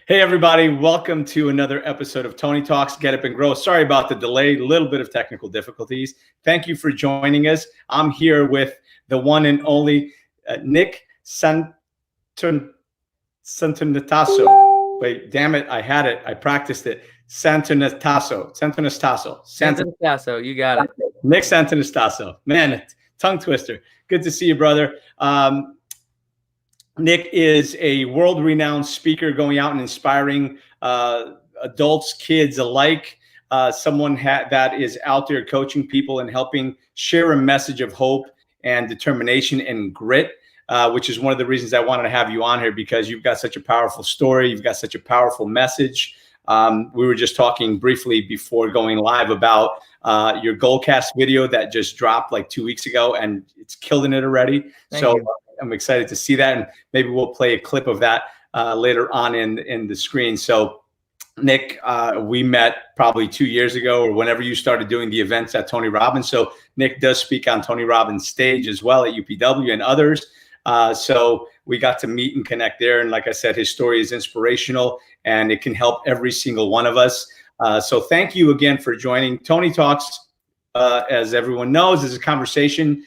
Hey, everybody. Welcome to another episode of Tony Talks, Get Up and Grow. Sorry about the delay, a little bit of technical difficulties. Thank you for joining us. I'm here with the one and only Nick Santonastasso. Wait, damn it. I had it. I practiced it. Santonastasso. You got it. Nick Santonastasso. Man, tongue twister. Good to see you, brother. Nick is a world-renowned speaker going out and inspiring adults, kids alike. Someone that is out there coaching people and helping share a message of hope and determination and grit, which is one of the reasons I wanted to have you on here, because you've got such a powerful story. You've got such a powerful message. We were just talking briefly before going live about your Goalcast video that just dropped like 2 weeks ago, and it's killing it already. Thank you. I'm excited to see that, and maybe we'll play a clip of that later on in the screen. So, Nick, we met probably 2 years ago, or whenever you started doing the events at Tony Robbins. So Nick does speak on Tony Robbins' stage as well at UPW and others. So we got to meet and connect there. And like I said, his story is inspirational, and it can help every single one of us. So thank you again for joining. Tony Talks, as everyone knows, is a conversation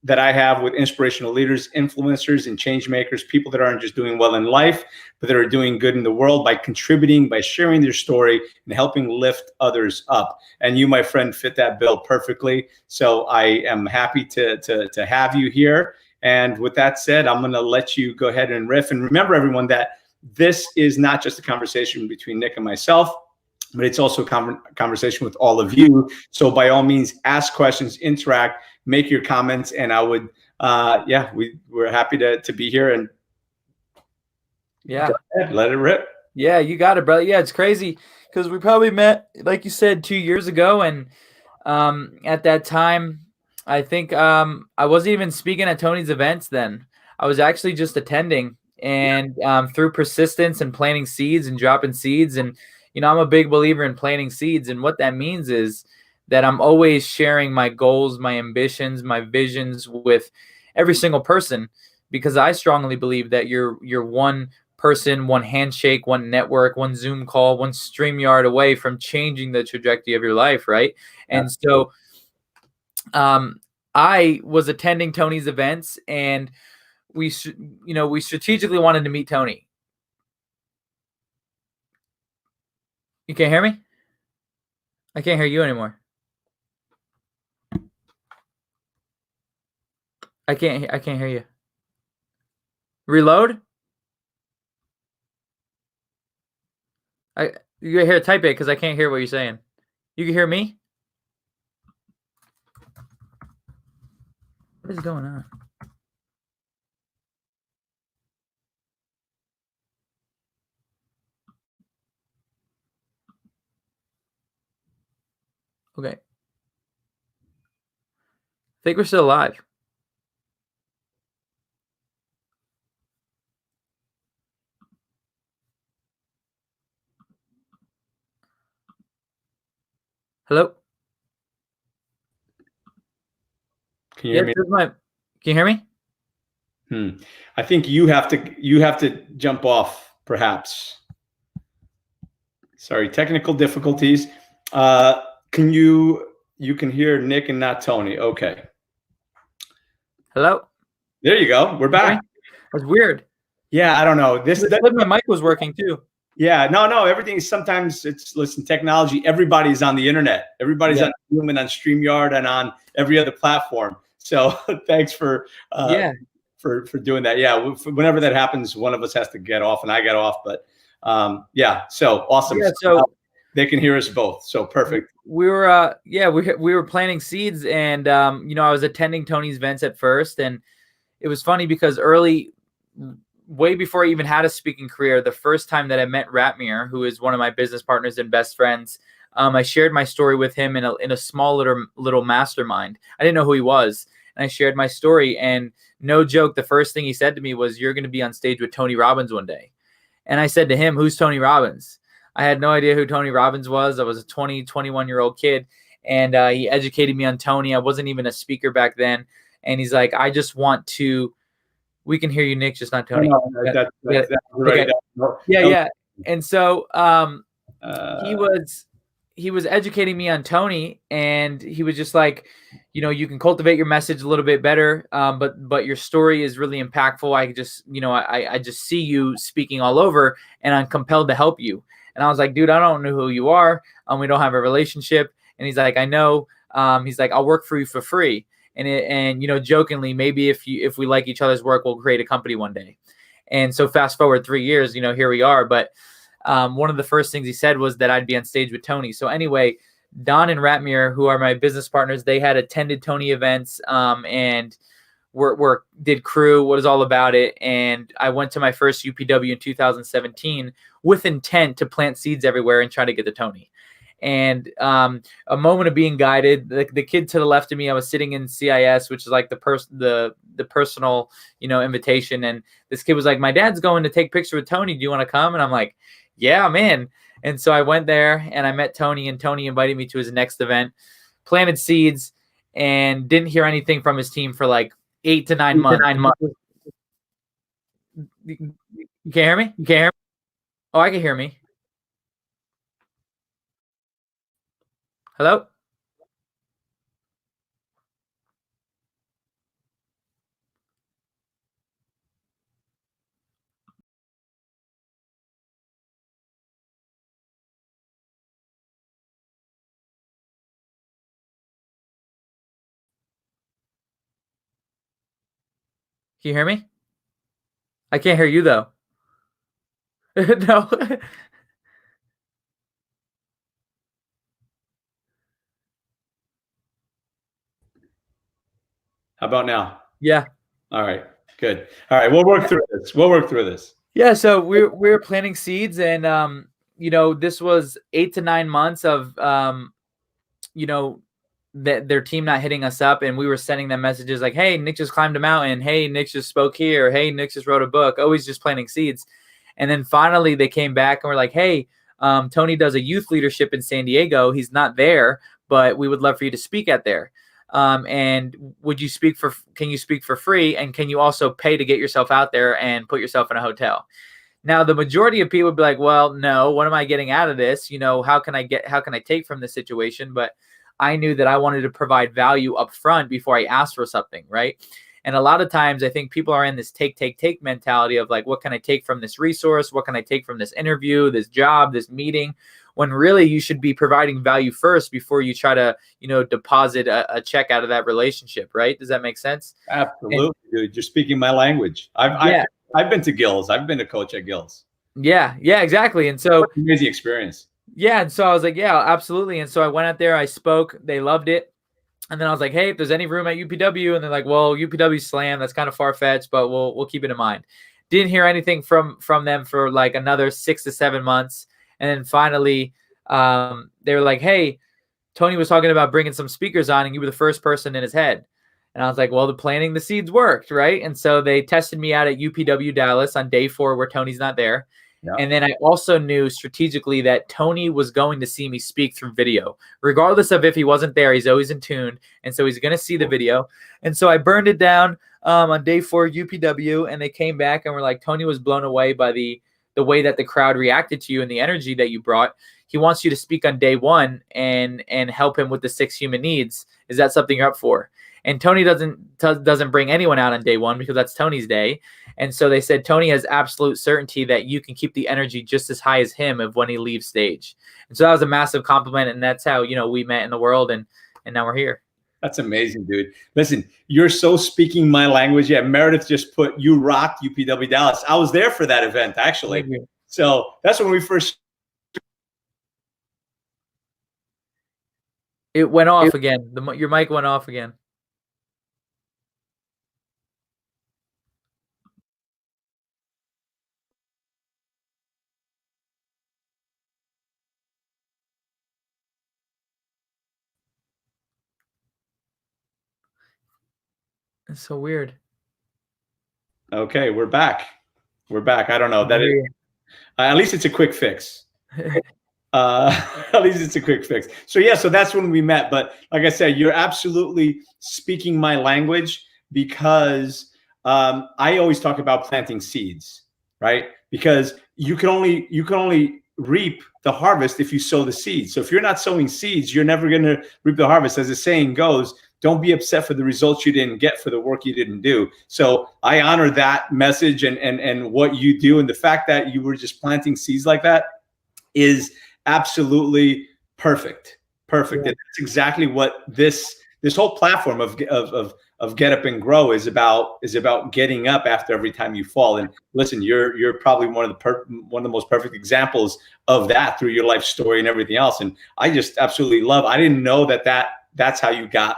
that I have with inspirational leaders, influencers, and change makers, people that aren't just doing well in life, but that are doing good in the world by contributing, by sharing their story, and helping lift others up. And you, my friend, fit that bill perfectly. So I am happy to have you here. And with that said, I'm going to let you go ahead and riff. And remember, everyone, that this is not just a conversation between Nick and myself, but it's also a conversation with all of you. So by all means, ask questions, interact, make your comments, and I would, we're happy to be here. And yeah, let it rip. Yeah, you got it, brother. Yeah, it's crazy because we probably met, like you said, 2 years ago, and at that time, I think I wasn't even speaking at Tony's events then. I was actually just attending, and through persistence and planting seeds and dropping seeds, and I'm a big believer in planting seeds, and what that means is that I'm always sharing my goals, my ambitions, my visions with every single person, because I strongly believe that you're one person, one handshake, one network, one Zoom call, one StreamYard away from changing the trajectory of your life, right? And so I was attending Tony's events, and we strategically wanted to meet Tony. You can't hear me? I can't hear you anymore. I can't hear you. Reload? You here, type it, because I can't hear what you're saying. You can hear me? What is going on? Okay. I think we're still live. Hello? Can you hear me? Can you hear me? I think you have to jump off, perhaps. Sorry, technical difficulties. You can hear Nick and not Tony. Okay. Hello? There you go. We're back. That's weird. Yeah, I don't know. My mic was working too. Yeah, no, everything is, sometimes listen, technology, everybody's on the internet. Everybody's on Zoom and on StreamYard and on every other platform. So thanks for doing that. Yeah, whenever that happens, one of us has to get off, and I get off. But so awesome. Yeah, so they can hear us both. So perfect. We were planting seeds, and I was attending Tony's events at first, and it was funny because way before I even had a speaking career, the first time that I met Ratmir, who is one of my business partners and best friends, I shared my story with him in a small little mastermind. I didn't know who he was, and I shared my story, and no joke, the first thing he said to me was, "You're going to be on stage with Tony Robbins one day." And I said to him, "Who's Tony Robbins?" I had no idea who Tony Robbins was. I was a 21-year-old kid, and he educated me on Tony. I wasn't even a speaker back then, and he's like, "I just want to." We can hear you, Nick, just not Tony. That's right. Yeah. And so he Uh, was educating me on Tony, and he was just like, you can cultivate your message a little bit better, but your story is really impactful. I just, I just see you speaking all over, and I'm compelled to help you. And I was like, dude, I don't know who you are. We don't have a relationship. And he's like, I know. He's like, I'll work for you for free. And jokingly, maybe if we like each other's work, we'll create a company one day. And so fast forward 3 years, here we are. But one of the first things he said was that I'd be on stage with Tony. So anyway, Don and Ratmir, who are my business partners, they had attended Tony events and did crew, what is all about it. And I went to my first UPW in 2017 with intent to plant seeds everywhere and try to get to Tony. And a moment of being guided, the kid to the left of me, I was sitting in CIS, which is like the personal, invitation. And this kid was like, my dad's going to take pictures with Tony. Do you want to come? And I'm like, yeah, man. And so I went there and I met Tony, and Tony invited me to his next event, planted seeds, and didn't hear anything from his team for like 8 to 9 months. You can't hear me? You can't hear me? Oh, I can hear me. Hello? Can you hear me? I can't hear you though. No. how about now? Yeah. All right, good. All right, we'll work through this. Yeah. So we're planting seeds, and this was 8 to 9 months of their team not hitting us up, and we were sending them messages like, hey, Nick just climbed a mountain, hey, Nick just spoke here, hey, Nick just wrote a book, always just planting seeds. And then finally they came back and were like, hey, Tony does a youth leadership in San Diego. He's not there, but we would love for you to speak at there. And can you speak for free? And can you also pay to get yourself out there and put yourself in a hotel? Now, the majority of people would be like, well, no, what am I getting out of this? How can I take from this situation? But I knew that I wanted to provide value up front before I asked for something, right? And a lot of times I think people are in this take mentality of like, what can I take from this resource? What can I take from this interview, this job, this meeting? When really you should be providing value first before you try to, deposit a check out of that relationship, right? Does that make sense? Absolutely, dude. You're speaking my language. I've been to Gills. I've been a coach at Gills. Yeah, exactly. And so amazing experience. Yeah, and so I was like, yeah, absolutely. And so I went out there, I spoke, they loved it. And then I was like, hey, if there's any room at UPW, and they're like, well, UPW slam, that's kind of far-fetched, but we'll keep it in mind. Didn't hear anything from them for like another 6 to 7 months. And then finally, they were like, hey, Tony was talking about bringing some speakers on, and you were the first person in his head. And I was like, well, the planting the seeds worked, right? And so they tested me out at UPW Dallas on day 4 where Tony's not there. Yeah. And then I also knew strategically that Tony was going to see me speak through video. Regardless of if he wasn't there, he's always in tune. And so he's going to see the video. And so I burned it down on day 4 UPW, and they came back and were like, Tony was blown away by the way that the crowd reacted to you and the energy that you brought. He wants you to speak on day 1 and help him with the 6 human needs. Is that something you're up for? And Tony doesn't bring anyone out on day 1 because that's Tony's day. And so they said, Tony has absolute certainty that you can keep the energy just as high as him of when he leaves stage. And so that was a massive compliment. And that's how, we met in the world, and now we're here. That's amazing, dude. Listen, you're so speaking my language. Yeah, Meredith just put, you rocked UPW Dallas. I was there for that event, actually. So that's when we first. It went off again. Your mic went off again. It's so weird. Okay, we're back. I don't know. That is, at least it's a quick fix. At least it's a quick fix. So yeah, so that's when we met. But like I said, you're absolutely speaking my language, because I always talk about planting seeds, right? Because you can only reap the harvest if you sow the seeds. So if you're not sowing seeds, you're never going to reap the harvest. As the saying goes, don't be upset for the results you didn't get for the work you didn't do. So I honor that message and what you do. And the fact that you were just planting seeds like that is absolutely perfect. Perfect. Yeah. And that's exactly what this whole platform of Get Up and Grow is about getting up after every time you fall. And listen, you're probably one of the most perfect examples of that through your life story and everything else. And I just absolutely love. I didn't know that's how you got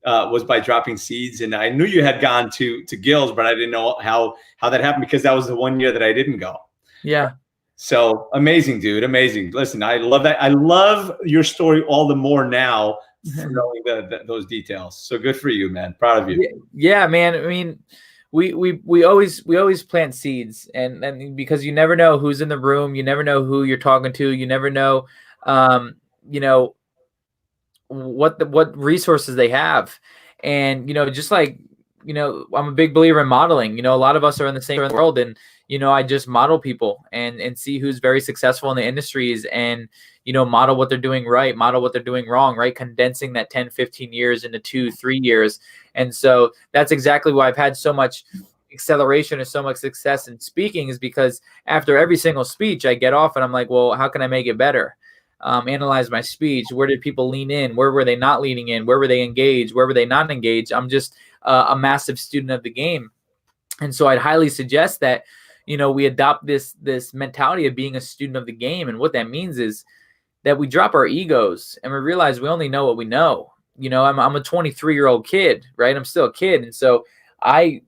was by dropping seeds. And I knew you had gone to Gills, but I didn't know how that happened because that was the one year that I didn't go. Yeah. So amazing, dude. Amazing. Listen, I love that. I love your story all the more now for knowing those details. So good for you, man. Proud of you. Yeah, man. I mean, we always plant seeds, and because you never know who's in the room, you never know who you're talking to, you never know, you know, what resources they have, and just like I'm a big believer in modeling. A lot of us are in the same world, and I just model people and see who's very successful in the industries, and model what they're doing right, model what they're doing wrong, right? Condensing that 10-15 years into 2-3 years. And so that's exactly why I've had so much acceleration and so much success in speaking, is because after every single speech I get off and I'm like, well, how can I make it better? Analyze my speech. Where did people lean in? Where were they not leaning in? Where were they engaged? Where were they not engaged? I'm just a massive student of the game. And so I'd highly suggest that, we adopt this mentality of being a student of the game. And what that means is that we drop our egos and we realize we only know what we know. I'm a 23-year-old kid, right? I'm still a kid. And so I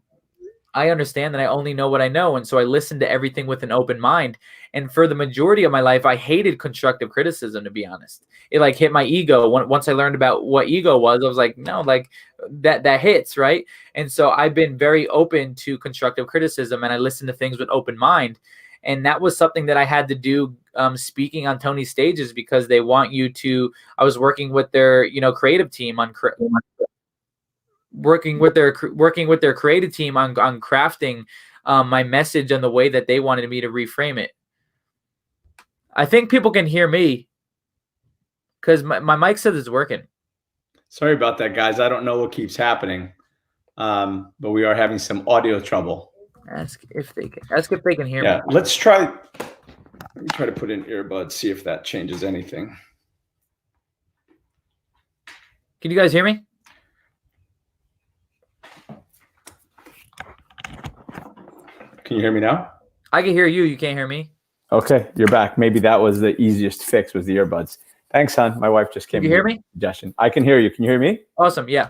understand that I only know what I know. And so I listen to everything with an open mind. And for the majority of my life, I hated constructive criticism, to be honest. It like hit my ego. Once I learned about what ego was, I was like, no, like that hits, right? And so I've been very open to constructive criticism, and I listen to things with open mind. And that was something that I had to do speaking on Tony's stages, because they want you to, I was working with their, creative team on working with their creative team on crafting my message and the way that they wanted me to reframe it. I think people can hear me because my mic says it's working. Sorry about that, guys. I don't know what keeps happening, but we are having some audio trouble. Ask if they can hear me. Yeah, let me try to put in earbuds, see if that changes anything. Can you guys hear me? Can you hear me now? I can hear you. You can't hear me. Okay, you're back. Maybe that was the easiest fix, was the earbuds. Thanks, hon. My wife just came. Can you hear me? Suggestion. I can hear you. Can you hear me? Awesome. Yeah.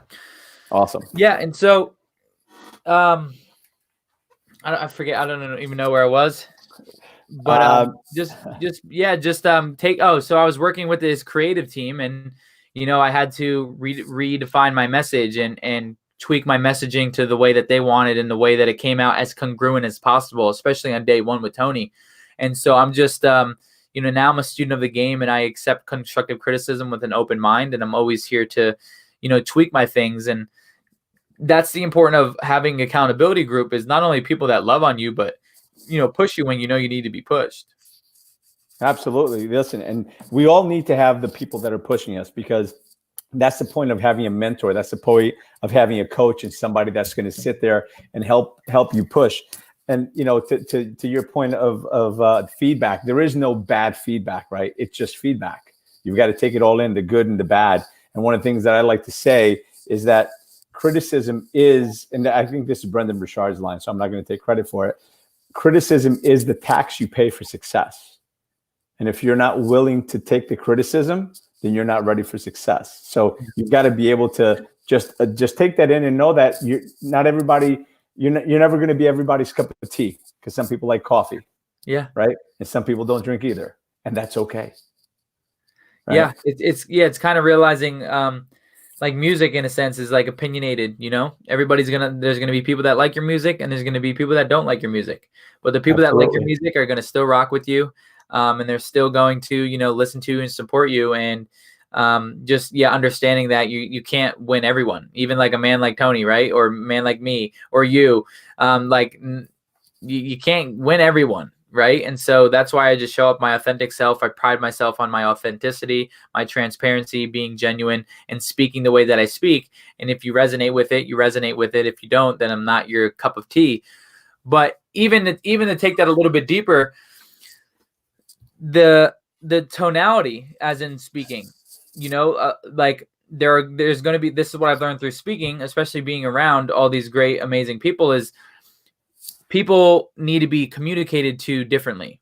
Awesome. Yeah, and so, I forget. I don't even know where I was, but take. Oh, so I was working with this creative team, and I had to redefine my message and tweak my messaging to the way that they wanted, and the way that it came out as congruent as possible, especially on day one with Tony. And so I'm just, now I'm a student of the game, and I accept constructive criticism with an open mind, and I'm always here to, tweak my things. And that's the importance of having accountability group, is not only people that love on you, but, push you when you need to be pushed. Absolutely. Listen, and we all need to have the people that are pushing us, because that's the point of having a mentor. That's the point of having a coach, and somebody that's going to sit there and help you push. And, to your point of feedback, there is no bad feedback, right? It's just feedback. You've got to take it all in, the good and the bad. And one of the things that I like to say is that criticism is, and I think this is Brendan Burchard's line, so I'm not going to take credit for it. Criticism is the tax you pay for success. And if you're not willing to take the criticism, then you're not ready for success. So you've got to be able to just take that in and know that you're never going to be everybody's cup of tea, because some people like coffee. Yeah. Right. And some people don't drink either. And that's okay. Right? Yeah. It's kind of realizing, like music in a sense is like opinionated, there's going to be people that like your music, and there's going to be people that don't like your music, but the people that like your music are going to still rock with you. And they're still going to, listen to and support you. And understanding that you can't win everyone, even like a man like Tony, right? Or a man like me or you, you can't win everyone, right? And so that's why I just show up my authentic self. I pride myself on my authenticity, my transparency, being genuine, and speaking the way that I speak. And if you resonate with it, you resonate with it. If you don't, then I'm not your cup of tea. But even to take that a little bit deeper, the tonality, as in speaking, like there's going to be, this is what I've learned through speaking, especially being around all these great, amazing people, is people need to be communicated to differently.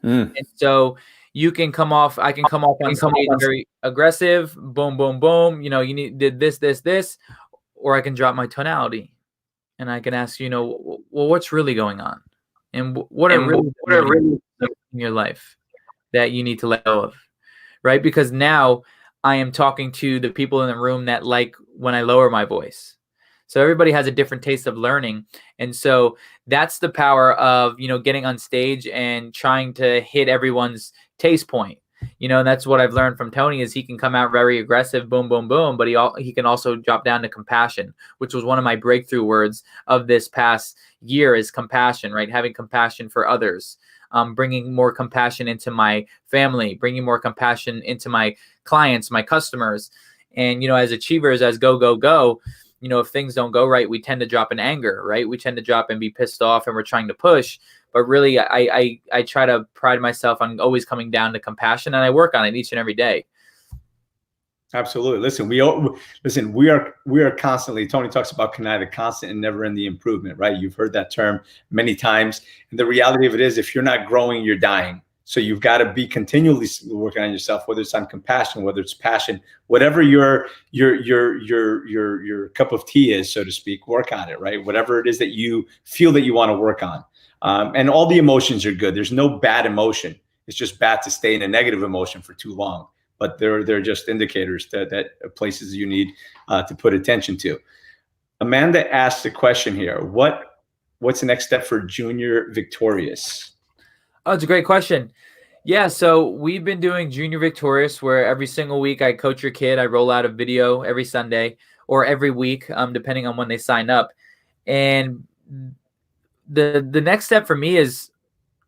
And so I can come off on stage very aggressive, boom, boom, boom. You did this, or I can drop my tonality and I can ask, well, what's really going on? And what are really in your life that you need to let go of, right? Because now I am talking to the people in the room that like when I lower my voice. So everybody has a different taste of learning. And so that's the power of, getting on stage and trying to hit everyone's taste point. And that's what I've learned from Tony, is he can come out very aggressive, boom, boom, boom, but he can also drop down to compassion, which was one of my breakthrough words of this past year, is compassion, right? Having compassion for others, bringing more compassion into my family, bringing more compassion into my clients, my customers. And, as achievers, as go, if things don't go right, we tend to drop in anger, right? We tend to drop and be pissed off, and we're trying to push. But really, I try to pride myself on always coming down to compassion, and I work on it each and every day. Absolutely. Listen, we are constantly, Tony talks about the constant and never ending improvement, right? You've heard that term many times. And the reality of it is, if you're not growing, you're dying. So you've got to be continually working on yourself, whether it's on compassion, whether it's passion, whatever your cup of tea is, so to speak, work on it, right? Whatever it is that you feel that you want to work on. And all the emotions are good. There's no bad emotion. It's just bad to stay in a negative emotion for too long. But they're just indicators that places you need to put attention to. Amanda asked a question here. What's the next step for Junior Victorious? Oh, it's a great question. Yeah, so we've been doing Junior Victorious, where every single week I coach your kid. I roll out a video every Sunday or every week, depending on when they sign up. And the next step for me is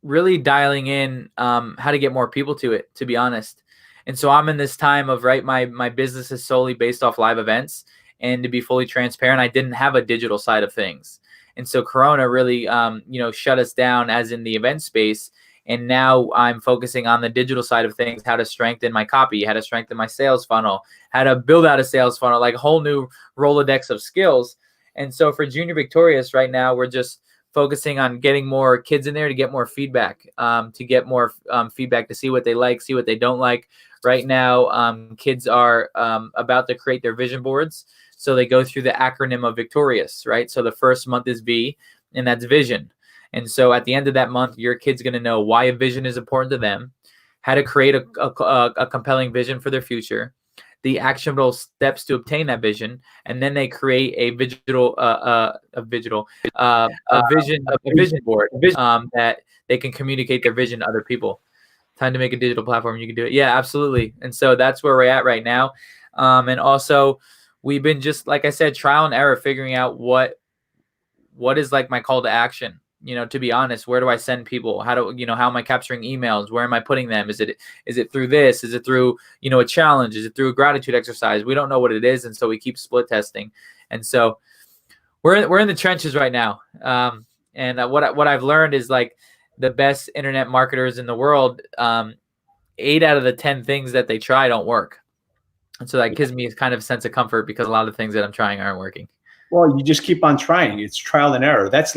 really dialing in how to get more people to it, to be honest. And so I'm in this time of, right, my business is solely based off live events. And to be fully transparent, I didn't have a digital side of things. And so Corona really, shut us down as in the event space. And now I'm focusing on the digital side of things, how to strengthen my copy, how to strengthen my sales funnel, how to build out a sales funnel, like a whole new Rolodex of skills. And so for Junior Victorious right now, we're just focusing on getting more kids in there to get more feedback, to see what they like, see what they don't like. Right now, kids are about to create their vision boards. So they go through the acronym of Victorious, right? So the first month is V, and that's vision. And so at the end of that month, your kid's going to know why a vision is important to them, how to create a compelling vision for their future, the actionable steps to obtain that vision, and then they create a vision board that they can communicate their vision to other people. Time to make a digital platform. You can do it. Yeah, absolutely. And so that's where we're at right now. And also, we've been, just like I said, trial and error, figuring out what is like my call to action. To be honest, where do I send people? How am I capturing emails? Where am I putting them? Is it through this? Is it through, a challenge? Is it through a gratitude exercise? We don't know what it is. And so we keep split testing. And so we're in the trenches right now. And what I've learned is, like, the best internet marketers in the world, 8 out of the 10 things that they try don't work. And so that gives me a kind of sense of comfort, because a lot of the things that I'm trying aren't working. Well, you just keep on trying. It's trial and error. That's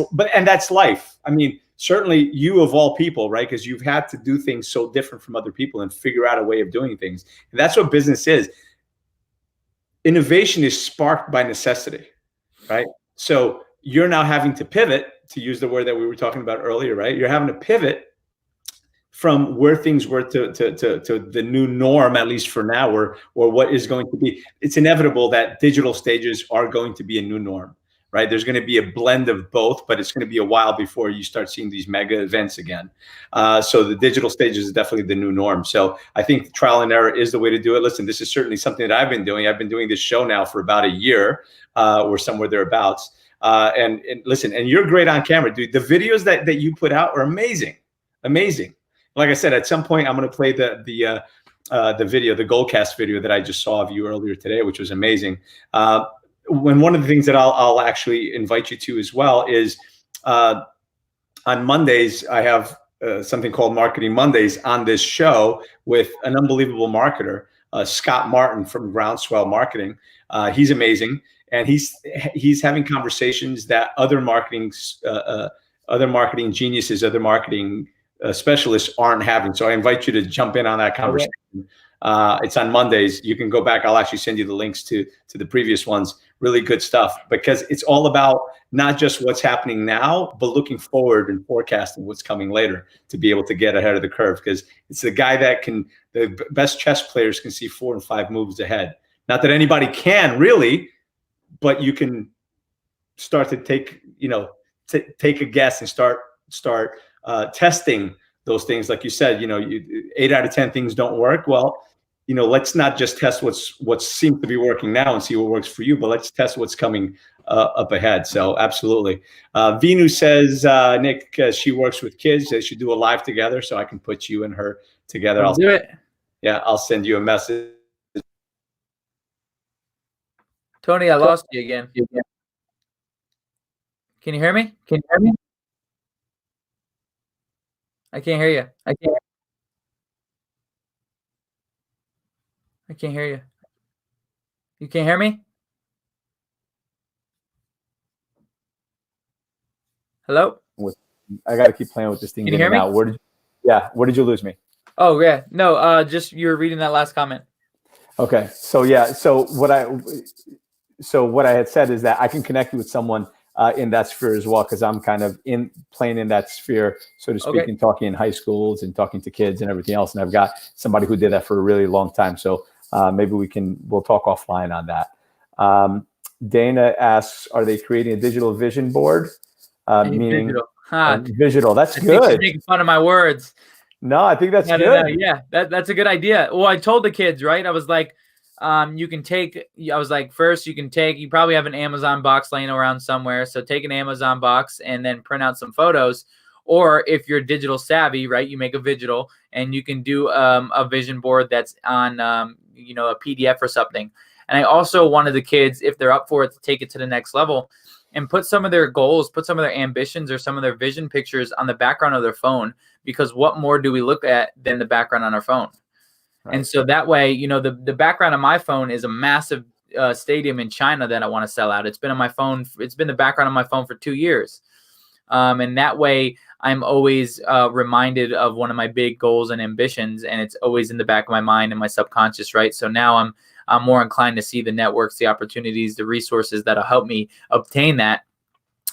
life. I mean, certainly you of all people, right? Because you've had to do things so different from other people and figure out a way of doing things. And that's what business is. Innovation is sparked by necessity, right? So you're now having to pivot, to use the word that we were talking about earlier, right? You're having to pivot from where things were to the new norm, at least for now, or what is going to be. It's inevitable that digital stages are going to be a new norm, right? There's going to be a blend of both, but it's going to be a while before you start seeing these mega events again. So the digital stages is definitely the new norm. So I think trial and error is the way to do it. Listen, this is certainly something that I've been doing. I've been doing this show now for about a year, or somewhere thereabouts. And listen, and you're great on camera, dude. The videos that you put out are amazing. amazing. Like I said, at some point I'm going to play the video, the Goldcast video that I just saw of you earlier today, which was amazing. When one of the things that I'll actually invite you to as well is on Mondays, I have something called Marketing Mondays on this show with an unbelievable marketer, Scott Martin from Groundswell Marketing. He's amazing, and he's having conversations that other marketing geniuses, other marketing specialists aren't having. So I invite you to jump in on that conversation. It's on Mondays. You can go back. I'll actually send you the links to the previous ones. Really good stuff, because it's all about not just what's happening now, but looking forward and forecasting what's coming later to be able to get ahead of the curve. Because it's the guy that the best chess players can see 4 and 5 moves ahead. Not that anybody can really, but you can start to take a guess and start testing those things. Like you said, 8 out of 10 things don't work. Well, let's not just test what seems to be working now and see what works for you, but let's test what's coming up ahead. So absolutely. Vinu says, Nick, she works with kids. They should do a live together, so I can put you and her together. I'll do it. Yeah, I'll send you a message. Tony, I lost you again. Can you hear me? I can't hear you. I can't hear you. You can't hear me? Hello? I got to keep playing with this thing. Can you hear me? Out. Where did you lose me? Oh, yeah. No, just you were reading that last comment. Okay. So yeah. So what I had said is that I can connect you with someone in that sphere as well, because I'm kind of playing in that sphere, so to speak, and talking in high schools and talking to kids and everything else. And I've got somebody who did that for a really long time. So maybe we'll talk offline on that. Dana asks, are they creating a digital vision board? Meaning visual. That's good. She's making fun of my words. No, I think that's good. No. Yeah, that's a good idea. Well, I told the kids, right? I was like, you probably have an Amazon box laying around somewhere. So take an Amazon box and then print out some photos. Or if you're digital savvy, right, you make a digital and you can do a vision board that's on, a PDF or something. And I also wanted the kids, if they're up for it, to take it to the next level and put some of their goals, put some of their ambitions or some of their vision pictures on the background of their phone, because what more do we look at than the background on our phone? Right. And so that way, the background on my phone is a massive stadium in China that I want to sell out. It's been on my phone. It's been the background on my phone for 2 years. And that way I'm always reminded of one of my big goals and ambitions, and it's always in the back of my mind and my subconscious, right? So now I'm more inclined to see the networks, the opportunities, the resources that'll help me obtain that.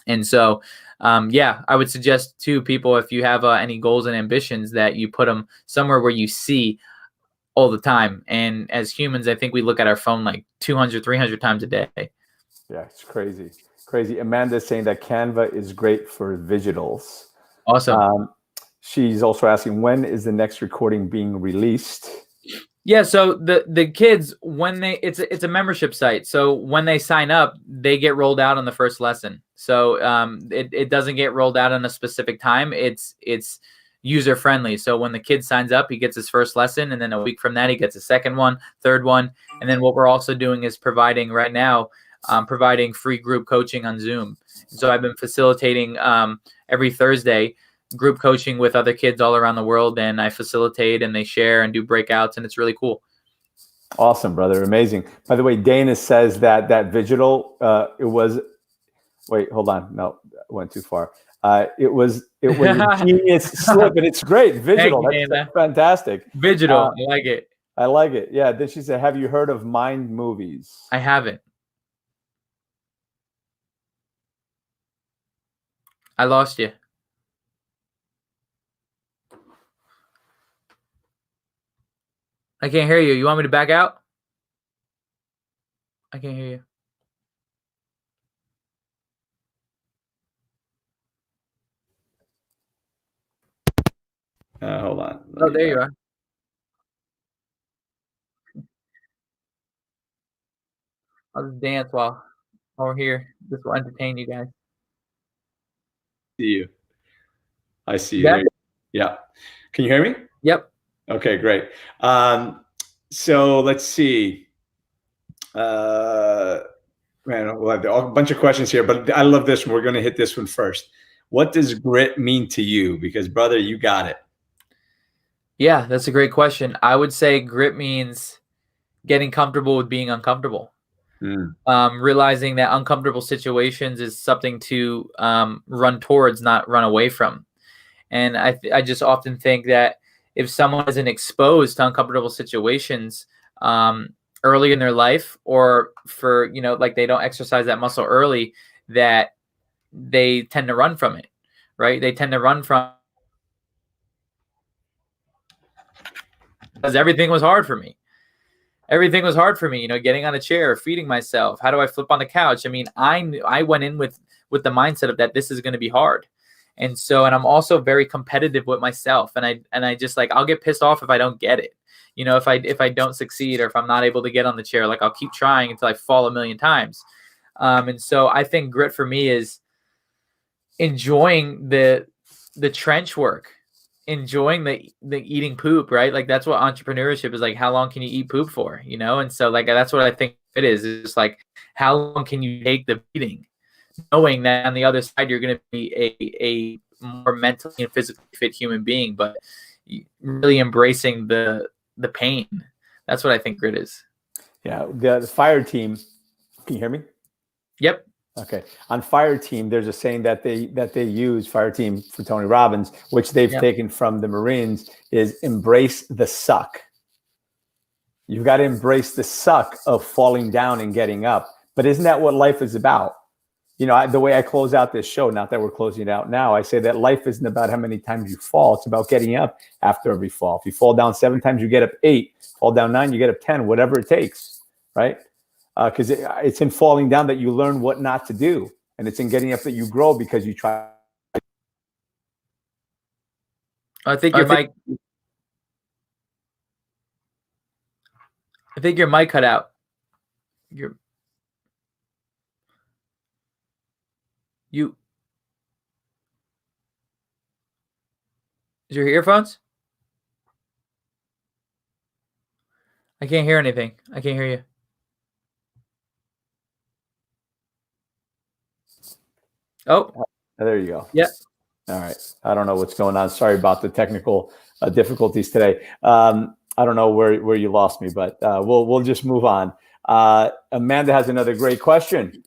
And so, I would suggest to people, if you have any goals and ambitions, that you put them somewhere where you see all the time. And as humans, I think we look at our phone like 200, 300 times a day. Yeah, it's crazy. Amanda's saying that Canva is great for visuals. Awesome. She's also asking, when is the next recording being released? Yeah, so the kids, it's a membership site. So when they sign up, they get rolled out on the first lesson. So it doesn't get rolled out on a specific time. It's user friendly. So when the kid signs up, he gets his first lesson, and then a week from that, he gets a second one, third one. And then what we're also doing is providing free group coaching on Zoom. So I've been facilitating every Thursday group coaching with other kids all around the world, and I facilitate and they share and do breakouts, and it's really cool. Awesome, brother. Amazing. By the way, Dana says that digital, it was, wait, hold on. No, I went too far. It was a genius slip, and it's great. Visual. That's fantastic. Digital. I like it. I like it. Yeah. Then she said, have you heard of Mind Movies? I haven't. I lost you. I can't hear you. You want me to back out? I can't hear you. Hold on. Oh, there you are. I'll just dance while we're here. This will entertain you guys. See you. I see you. Yeah. Can you hear me? Yep. Okay, great. So let's see. Man, we'll have a bunch of questions here, but I love this one. We're going to hit this one first. What does grit mean to you? Because, brother, you got it. Yeah, that's a great question. I would say grit means getting comfortable with being uncomfortable. Realizing that uncomfortable situations is something to run towards, not run away from. And I just often think that if someone isn't exposed to uncomfortable situations early in their life, or for, like they don't exercise that muscle early, that they tend to run from it, right? They tend to run from, because everything was hard for me. Everything was hard for me, getting on a chair, feeding myself. How do I flip on the couch? I mean, I went in with the mindset of that this is going to be hard. And I'm also very competitive with myself. And I just like, I'll get pissed off if I don't get it. If I don't succeed, or if I'm not able to get on the chair, like I'll keep trying until I fall a million times. I think grit for me is enjoying the trench work, enjoying the eating poop, right? Like that's what entrepreneurship is like. How long can you eat poop for, And so like, that's what I think it is. It's just like, how long can you take the beating, knowing that on the other side, you're going to be a more mentally and physically fit human being, but really embracing the pain. That's what I think grit is. Yeah. The fire team. Can you hear me? Yep. Okay. On fire team, there's a saying that they use, fire team for Tony Robbins, which they've taken from the Marines, is embrace the suck. You've got to embrace the suck of falling down and getting up. But isn't that what life is about? The way I close out this show, not that we're closing it out now, I say that life isn't about how many times you fall. It's about getting up after every fall. If you fall down 7 times, you get up 8. Fall down 9, you get up 10, whatever it takes, right? Because it's in falling down that you learn what not to do. And it's in getting up that you grow, because you try. I think your mic cut out. Is your earphones? I can't hear anything. I can't hear you. Oh, there you go. Yeah. All right. I don't know what's going on. Sorry about the technical difficulties today. I don't know where you lost me, but we'll just move on. Amanda has another great question.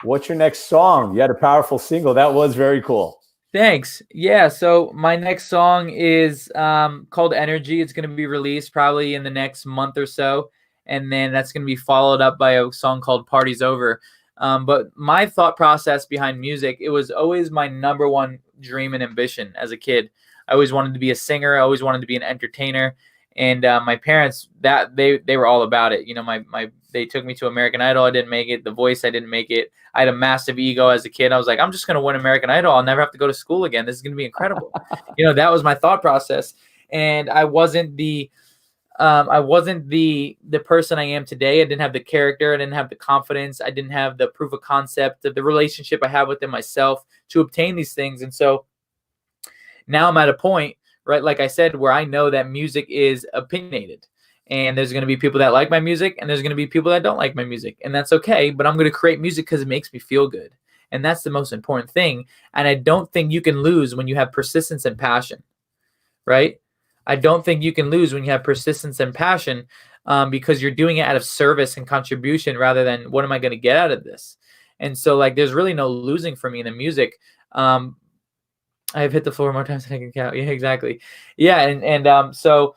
What's your next song? You had a powerful single. That was very cool. Thanks. Yeah. So my next song is called Energy. It's going to be released probably in the next month or so. And then that's going to be followed up by a song called Party's Over. But my thought process behind music, it was always my number one dream and ambition as a kid. I always wanted to be a singer. I always wanted to be an entertainer. And my parents, that they were all about it. They took me to American Idol. I didn't make it. The Voice, I didn't make it. I had a massive ego as a kid. I was like, I'm just going to win American Idol. I'll never have to go to school again. This is going to be incredible. That was my thought process. And I wasn't the person I am today. I didn't have the character. I didn't have the confidence. I didn't have the proof of concept of the relationship I have within myself to obtain these things. And so now I'm at a point, right, like I said, where I know that music is opinionated. And there's going to be people that like my music, and there's going to be people that don't like my music. And that's okay. But I'm going to create music because it makes me feel good. And that's the most important thing. And I don't think you can lose when you have persistence and passion, right? I don't think you can lose when you have persistence and passion, because you're doing it out of service and contribution rather than what am I going to get out of this? And so like, there's really no losing for me in the music. I've hit the floor more times than I can count. Yeah, exactly. Yeah. So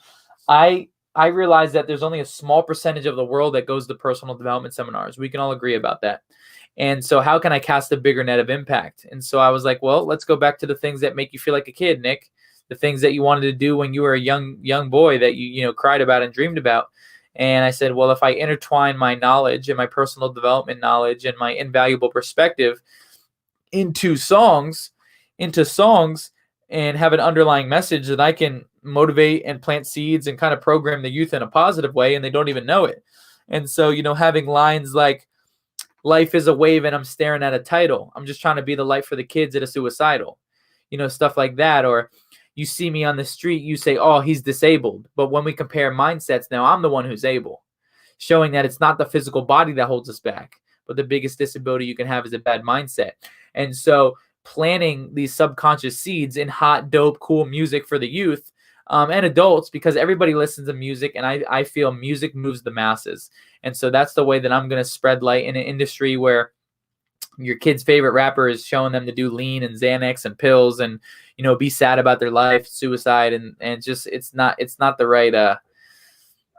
I realized that there's only a small percentage of the world that goes to personal development seminars. We can all agree about that. And so how can I cast a bigger net of impact? And so I was like, well, let's go back to the things that make you feel like a kid, Nick. The things that you wanted to do when you were a young boy that you cried about and dreamed about. And I said, well, if I intertwine my knowledge and my personal development knowledge and my invaluable perspective into songs and have an underlying message that I can motivate and plant seeds and kind of program the youth in a positive way, and they don't even know it. And so, having lines like, life is a wave and I'm staring at a tidal. I'm just trying to be the light for the kids that are suicidal, stuff like that. Or, you see me on the street, you say, oh, he's disabled. But when we compare mindsets, now I'm the one who's able, showing that it's not the physical body that holds us back, but the biggest disability you can have is a bad mindset. And so planting these subconscious seeds in hot, dope, cool music for the youth and adults, because everybody listens to music, and I feel music moves the masses. And so that's the way that I'm going to spread light in an industry where your kid's favorite rapper is showing them to do lean and Xanax and pills and, you know, be sad about their life, suicide, and just it's not the right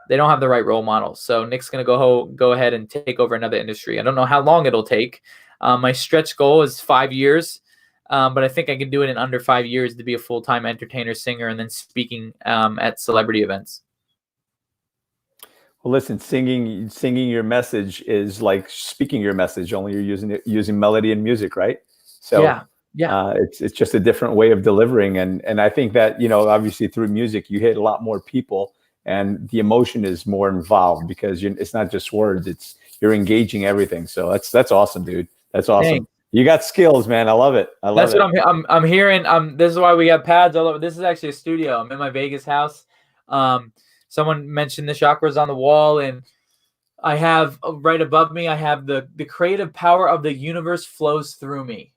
they don't have the right role models. So Nick's going to go ahead and take over another industry. I don't know how long it'll take. My stretch goal is 5 years, but I think I can do it in under 5 years to be a full-time entertainer, singer, and then speaking at celebrity events. Well, listen, singing your message is like speaking your message, only you're using melody and music, right? So yeah. It's just a different way of delivering. And I think that, you know, obviously through music, you hit a lot more people, and the emotion is more involved because it's not just words, you're engaging everything. So that's awesome, dude. That's awesome. Thanks. You got skills, man. I love it. That's what I'm hearing. This is why we got pads all over. This is actually a studio. I'm in my Vegas house. Someone mentioned the chakras on the wall, and I have right above me, I have the creative power of the universe flows through me.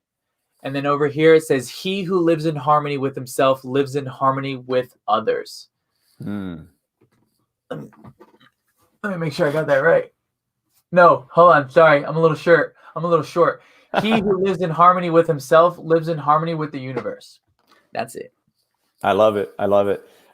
And then over here it says, he who lives in harmony with himself lives in harmony with others. Let me make sure I got that right. No, hold on. Sorry. I'm a little short. He who lives in harmony with himself lives in harmony with the universe. That's it. I love it.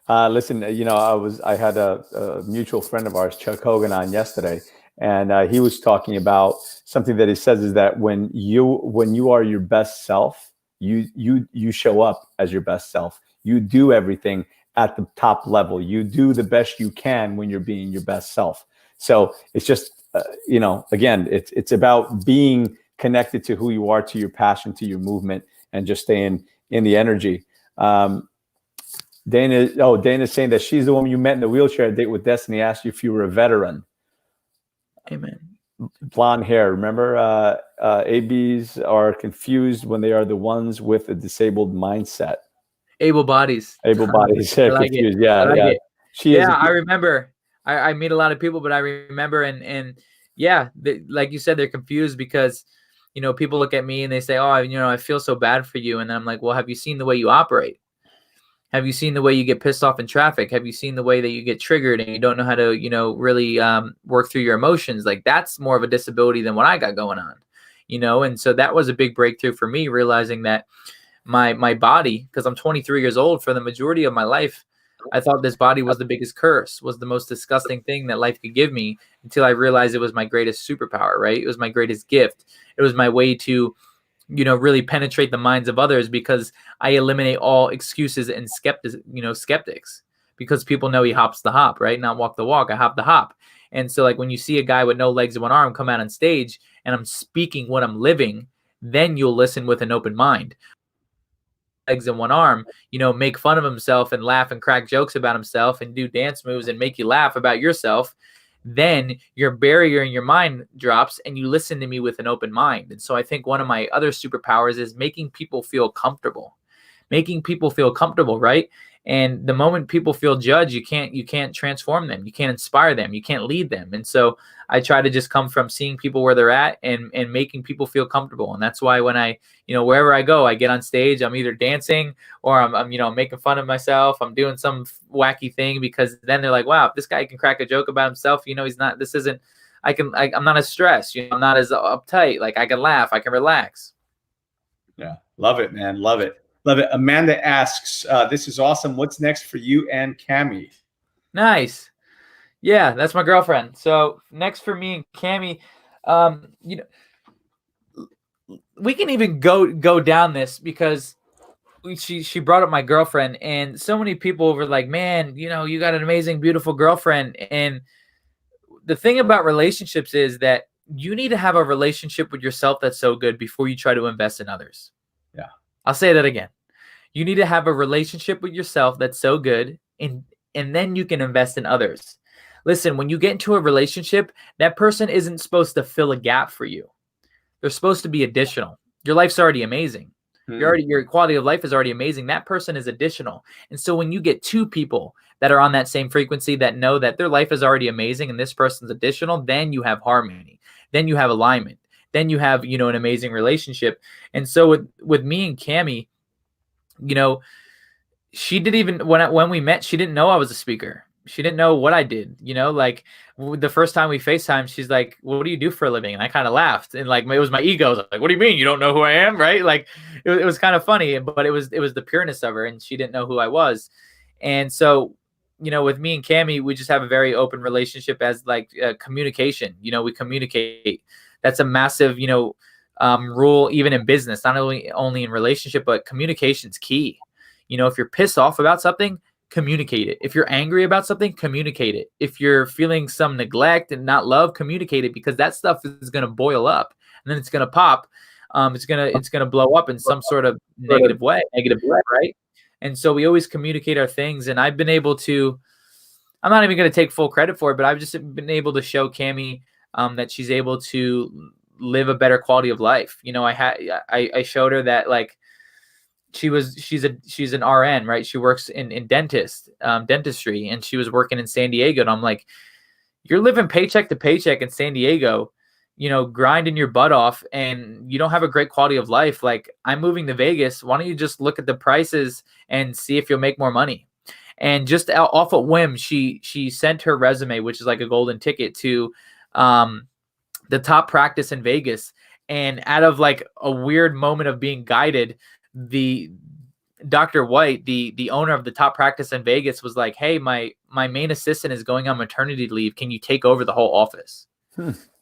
Listen, you know, I had a mutual friend of ours, Chuck Hogan, on yesterday, and he was talking about something that he says is that when you are your best self, you show up as your best self. You do everything at the top level. You do the best you can when you're being your best self. So it's just, you know, again, it's about being connected to who you are, to your passion, to your movement, and just staying in the energy. Dana's saying that she's the woman you met in the wheelchair date with Destiny, asked you if you were a veteran. Amen. Blonde hair. Remember, ABs are confused when they are the ones with a disabled mindset. Able bodies. Confused. It. Yeah. I remember. I meet a lot of people, but I remember and yeah, like you said, they're confused because, you know, people look at me and they say, oh, you know, I feel so bad for you. And then I'm like, well, have you seen the way you operate? Have you seen the way you get pissed off in traffic? Have you seen the way that you get triggered and you don't know how to, you know, really work through your emotions? Like, that's more of a disability than what I got going on, you know? And so that was a big breakthrough for me, realizing that my body, because I'm 23 years old, for the majority of my life, I thought this body was the biggest curse, was the most disgusting thing that life could give me, until I realized it was my greatest superpower, right? It was my greatest gift. It was my way to, you know, really penetrate the minds of others, because I eliminate all excuses and skeptics, because people know he hops the hop, right? Not walk the walk, I hop the hop. And so, like, when you see a guy with no legs and one arm come out on stage and I'm speaking what I'm living, then you'll listen with an open mind. Legs and one arm, you know, make fun of himself and laugh and crack jokes about himself and do dance moves and make you laugh about yourself, then your barrier in your mind drops and you listen to me with an open mind. And so I think one of my other superpowers is making people feel comfortable. Right? And the moment people feel judged, you can't transform them. You can't inspire them. You can't lead them. And so I try to just come from seeing people where they're at and making people feel comfortable. And that's why when I, you know, wherever I go, I get on stage, I'm either dancing or I'm you know, making fun of myself. I'm doing some wacky thing, because then they're like, wow, if this guy can crack a joke about himself, you know, I'm not as stressed, you know, I'm not as uptight. Like, I can laugh, I can relax. Yeah. Love it, man. Love it. Amanda asks, this is awesome. What's next for you and Cammie? Nice. Yeah, that's my girlfriend. So next for me and Cammie, you know, we can even go down this, because she brought up my girlfriend, and so many people were like, man, you know, you got an amazing, beautiful girlfriend. And the thing about relationships is that you need to have a relationship with yourself that's so good before you try to invest in others. Yeah. I'll say that again. You need to have a relationship with yourself that's so good, and then you can invest in others. Listen, when you get into a relationship, that person isn't supposed to fill a gap for you. They're supposed to be additional. Your life's already amazing. Your quality of life is already amazing. That person is additional. And so when you get two people that are on that same frequency that know that their life is already amazing and this person's additional, then you have harmony. Then you have alignment. Then you have, an amazing relationship. And so with me and Cammie, she didn't even, when we met, she didn't know I was a speaker. She didn't know what I did, like the first time we FaceTime, she's like, what do you do for a living? And I kind of laughed, and like, it was my ego. I was like, what do you mean? You don't know who I am? Right. Like it was kind of funny, but it was the pureness of her, and she didn't know who I was. And so, with me and Cammie, we just have a very open relationship as like communication, we communicate. That's a massive, rule, even in business, not only in relationship, but communication's key. If you're pissed off about something, communicate it. If you're angry about something, communicate it. If you're feeling some neglect and not love, communicate it, because that stuff is going to boil up and then it's going to pop. It's going to blow up in some sort of negative way, right? And so we always communicate our things. And I've been able to, I'm not even going to take full credit for it, but I've just been able to show Cammie that she's able to live a better quality of life. I showed her that, like, she's an RN, right? She works in dentistry, and she was working in San Diego. And I'm like, you're living paycheck to paycheck in San Diego, grinding your butt off, and you don't have a great quality of life. Like, I'm moving to Vegas. Why don't you just look at the prices and see if you'll make more money? And just off a whim, she sent her resume, which is like a golden ticket, to the top practice in Vegas. And out of like a weird moment of being guided, the Dr. White, the owner of the top practice in Vegas, was like, hey, my main assistant is going on maternity leave. Can you take over the whole office?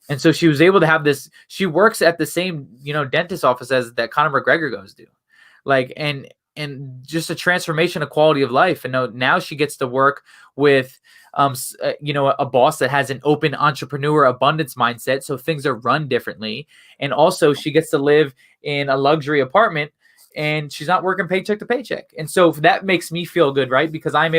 And so she was able to have this. She works at the same, dentist office as that Conor McGregor goes to, like, and just a transformation of quality of life. And now she gets to work with, a boss that has an open entrepreneur abundance mindset. So things are run differently. And also she gets to live in a luxury apartment, and she's not working paycheck to paycheck. And so that makes me feel good, right? Because I'm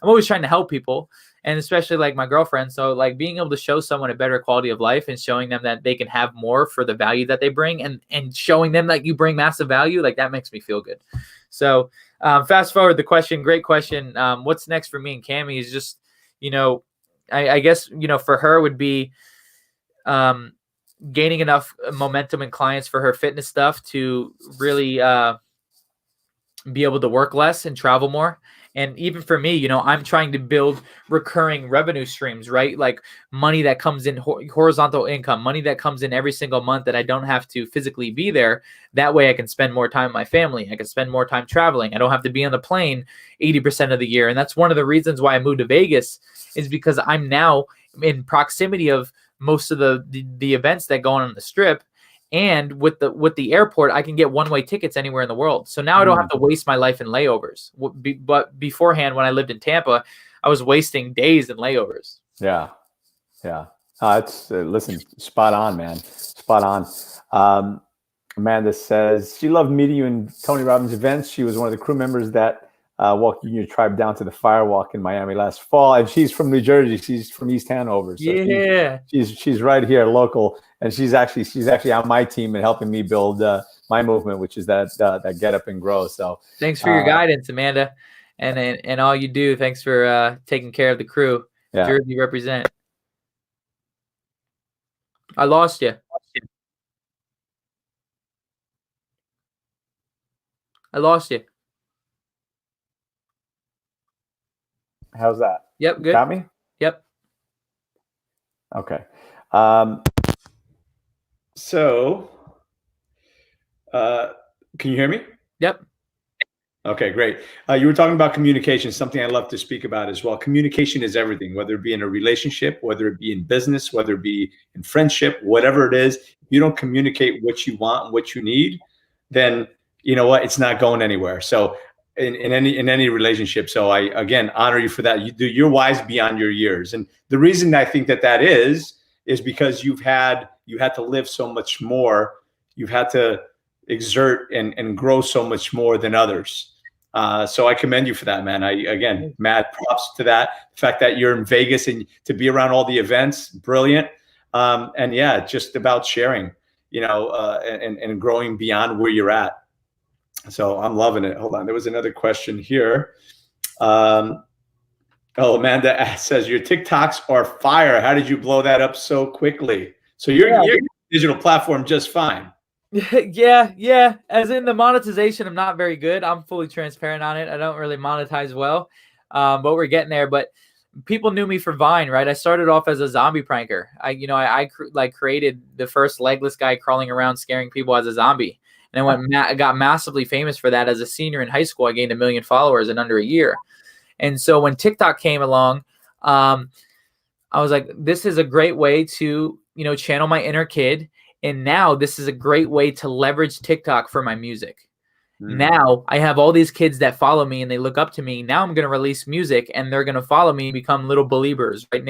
always trying to help people, and especially like my girlfriend. So like being able to show someone a better quality of life and showing them that they can have more for the value that they bring, and showing them that you bring massive value, like that makes me feel good. So fast forward the question, great question. What's next for me and Cammie is just, I guess, for her would be gaining enough momentum and clients for her fitness stuff to really be able to work less and travel more. And even for me, I'm trying to build recurring revenue streams, right? Like money that comes in, horizontal income, money that comes in every single month that I don't have to physically be there. That way I can spend more time with my family. I can spend more time traveling. I don't have to be on the plane 80% of the year. And that's one of the reasons why I moved to Vegas, is because I'm now in proximity of most of the events that go on the Strip. And with the airport, I can get one-way tickets anywhere in the world. So now I don't have to waste my life in layovers. But beforehand, when I lived in Tampa, I was wasting days in layovers. Yeah. It's listen, spot on, man. Spot on. Amanda says she loved meeting you in Tony Robbins events. She was one of the crew members that walked your tribe down to the Firewalk in Miami last fall, and she's from New Jersey. She's from East Hanover. So yeah, she's right here, local, and she's actually on my team and helping me build my movement, which is that Get Up and Grow. So thanks for your guidance, Amanda, and all you do. Thanks for taking care of the crew. Yeah. Jersey represent. I lost you. I lost you. How's that? Yep, good. Got me? Yep. Okay. So, can you hear me? Yep. Okay, great. You were talking about communication, something I love to speak about as well. Communication is everything, whether it be in a relationship, whether it be in business, whether it be in friendship, whatever it is. If you don't communicate what you want and what you need, then you know what? It's not going anywhere. So in any relationship. So I, again, honor you for that. You're wise beyond your years. And the reason I think that is because you had to live so much more. You've had to exert and grow so much more than others. So I commend you for that, man. Again, mad props to that. The fact that you're in Vegas and to be around all the events, brilliant. And yeah, just about sharing, and growing beyond where you're at. So I'm loving it. Hold on. There was another question here. Oh, Amanda says your TikToks are fire. How did you blow that up so quickly? So your digital platform just fine. Yeah. As in the monetization, I'm not very good. I'm fully transparent on it. I don't really monetize well, but we're getting there. But people knew me for Vine, right? I started off as a zombie pranker. I created the first legless guy crawling around scaring people as a zombie, and I got massively famous for that. As a senior in high school, I gained 1 million followers in under a year. And so when TikTok came along, I was like, this is a great way to channel my inner kid. And now this is a great way to leverage TikTok for my music. Now I have all these kids that follow me and they look up to me. Now I'm going to release music and they're going to follow me and become little believers, right?